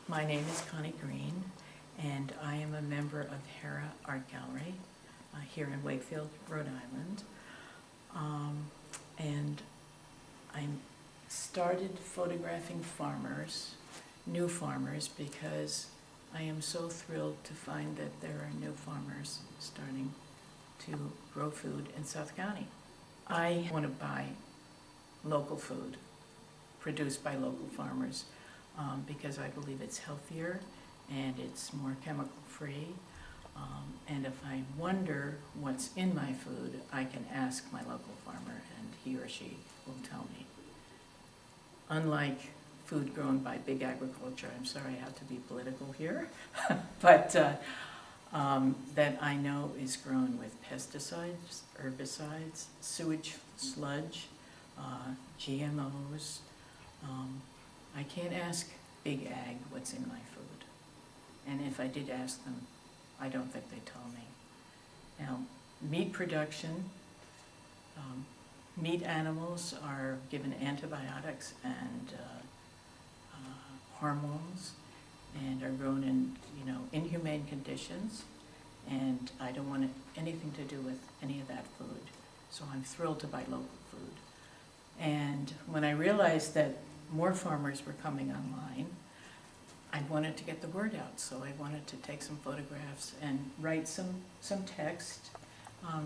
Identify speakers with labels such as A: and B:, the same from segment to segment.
A: My name is Connie Greene, and I am a member of Hera Gallery here in Wakefield, Rhode Island. And I started photographing farmers, new farmers, because I am so thrilled to find that there are new farmers starting to grow food in South County. I want to buy local food produced by local farmers because I believe it's healthier and it's more chemical-free. And if I wonder what's in my food, I can ask my local farmer and he or she will tell me. Unlike food grown by big agriculture, I'm sorry I have to be political here, but that I know is grown with pesticides, herbicides, sewage sludge, GMOs. I can't ask big ag what's in my food. And if I did ask them, I don't think they'd tell me. Now, meat production, meat animals are given antibiotics and hormones and are grown in, inhumane conditions. And I don't want anything to do with any of that food. So I'm thrilled to buy local food. And when I realized that more farmers were coming online, I wanted to get the word out. So I wanted to take some photographs and write some text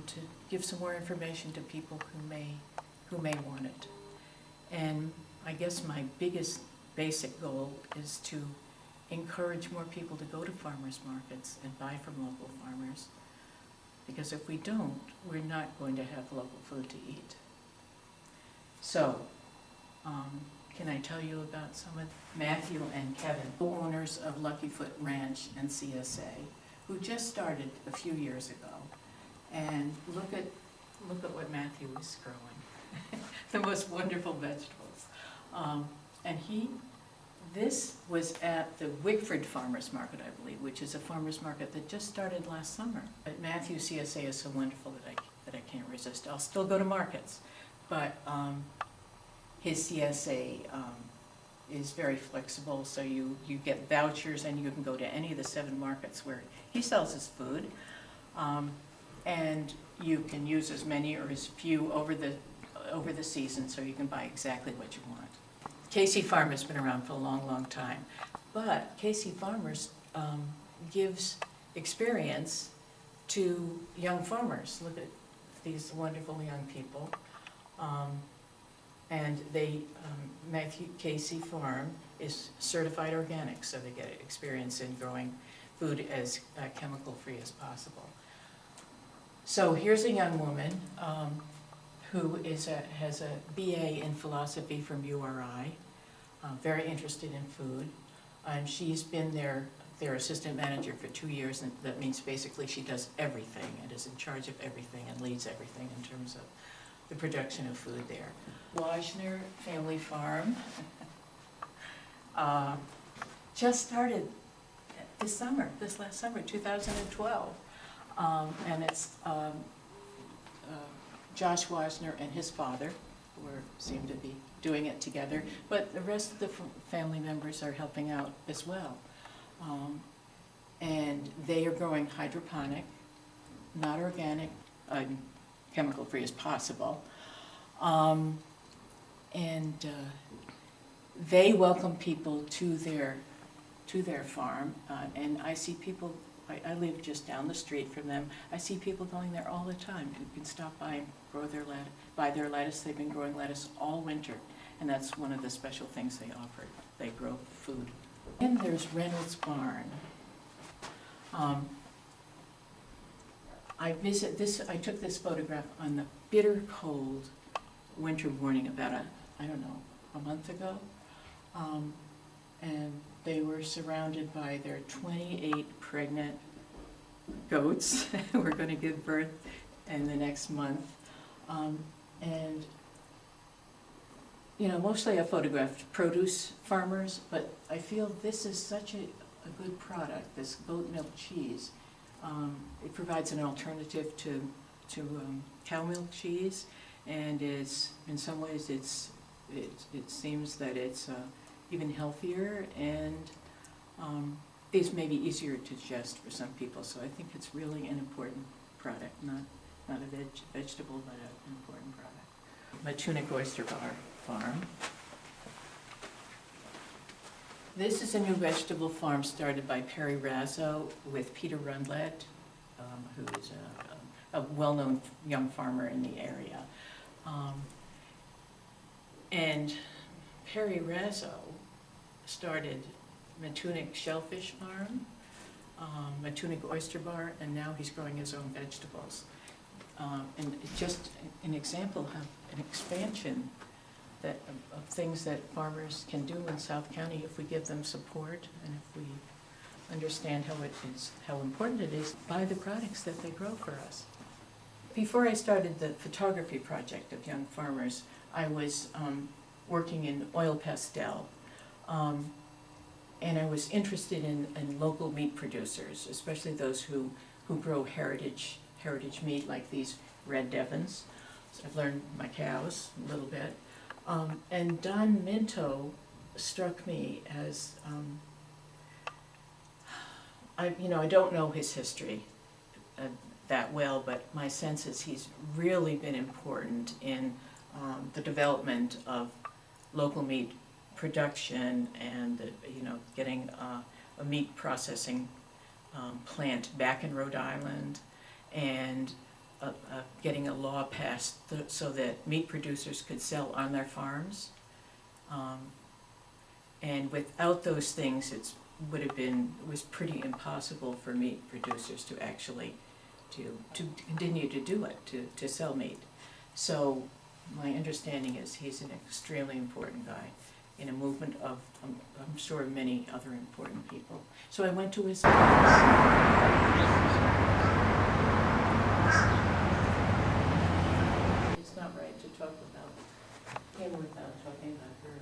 A: to give some more information to people who may want it. And I guess my biggest basic goal is to encourage more people to go to farmers markets and buy from local farmers. Because if we don't, we're not going to have local food to eat. So, can I tell you about some of Matthew and Kevin, owners of Lucky Foot Ranch and CSA, who just started a few years ago. And look at what Matthew is growing. The most wonderful vegetables. This was at the Wakefield Farmers Market, I believe, which is a farmers market that just started last summer. But Matthew CSA is so wonderful that I can't resist. I'll still go to markets, but his CSA is very flexible, so you get vouchers and you can go to any of the 7 markets where he sells his food. And you can use as many or as few over the season, so you can buy exactly what you want. KC Farm has been around for a long, long time, but KC Farmers gives experience to young farmers. Look at these wonderful young people. And Matthew KC Farm is certified organic, so they get experience in growing food as chemical-free as possible. So here's a young woman who has a BA in philosophy from URI, very interested in food, and she's been their assistant manager for 2 years, and that means basically she does everything and is in charge of everything and leads everything in terms of the production of food there. Wajner Family Farm just started this last summer, 2012. And it's Josh Wajner and his father who seem to be doing it together, but the rest of the family members are helping out as well. And they are growing hydroponic, not organic, chemical-free as possible. They welcome people to their farm, and I see people. I live just down the street from them. I see people going there all the time who can stop by and buy their lettuce. They've been growing lettuce all winter, and that's one of the special things they offer. They grow food. And there's Reynolds Barn. I took this photograph on the bitter cold winter morning about a month ago. And they were surrounded by their 28 pregnant goats who were going to give birth in the next month. Mostly I photographed produce farmers, but I feel this is such a good product, this goat milk cheese. It provides an alternative to cow milk cheese, and is, in some ways it seems that it's even healthier and These may be easier to digest for some people, so I think it's really an important product, not a vegetable, but an important product. Matunic Oyster Bar Farm. This is a new vegetable farm started by Perry Razzo with Peter Rundlett, who is a well-known young farmer in the area. And Perry Razzo started Matunic Shellfish Farm, Matunic Oyster Bar, and now he's growing his own vegetables. And it's just an example of an expansion of things that farmers can do in South County if we give them support and if we understand how important it is to buy the products that they grow for us. Before I started the photography project of young farmers, I was working in oil pastel, and I was interested in local meat producers, especially those who grow heritage meat like these red Devons. So I've learned my cows a little bit. And Don Minto struck me as, I don't know his history that well, but my sense is he's really been important in the development of local meat production and getting a meat processing plant back in Rhode Island, and getting a law passed so that meat producers could sell on their farms. And without those things, it was pretty impossible for meat producers to actually to continue to do it, to sell meat. So my understanding is he's an extremely important guy in a movement of, I'm sure, many other important people. So I went to his It's not right to talk about him without talking about her.